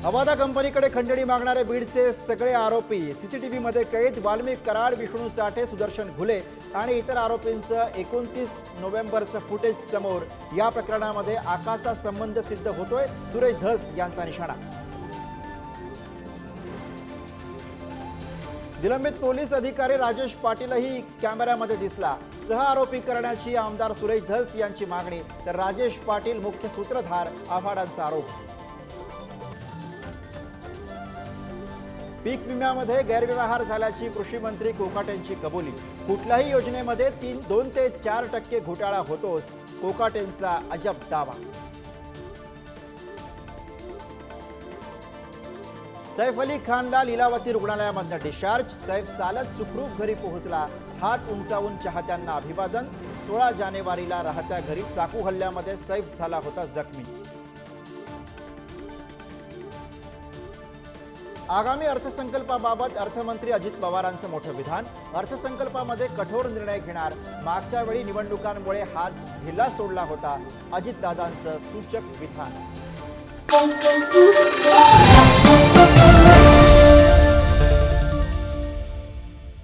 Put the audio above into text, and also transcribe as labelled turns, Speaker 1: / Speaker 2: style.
Speaker 1: अवादा कंपनीकडे खंडणी मागणारे बीडचे सगळे आरोपी सीसीटीव्हीमध्ये कैद. वाल्मिक कराड, विष्णू साठे, सुदर्शन घुले आणि इतर आरोपींचं 29 नोव्हेंबरचं फुटेज समोर. या प्रकरणामध्ये आकाचा संबंध सिद्ध होतोय. सुरेश धस यांचा निशाणा. निलंबित पोलीस अधिकारी राजेश पाटीलही कॅमेऱ्यामध्ये दिसला. सह आरोपी करण्याची आमदार सुरेश धस यांची मागणी, तर राजेश पाटील मुख्य सूत्रधार आव्हाडांचा आरोप. पीक विम्यामध्ये गैरव्यवहार झाल्याची कृषी मंत्री कोकाटेंची कबुली. कुठल्याही योजनेमध्ये 2 ते 4% घोटाळा होतोच, कोकाटेंचा अजब दावा. सैफ अली खानला लीलावती रुग्णालयामधून डिस्चार्ज. सैफ चालत सुखरूप घरी पोहोचला. हात उंचावून चाहत्यांना अभिवादन. 16 जानेवारीला राहत्या घरी चाकू हल्ल्यामध्ये सैफ झाला होता जखमी. आगामी अर्थसंकल्पाबाबत अर्थमंत्री अजित पवारांचं मोठं विधान. अर्थसंकल्पामध्ये कठोर निर्णय घेणार. मागच्या वेळी निवडणुकांमुळे हात ढिला सोडला होता, अजितदादांचं सूचक विधान.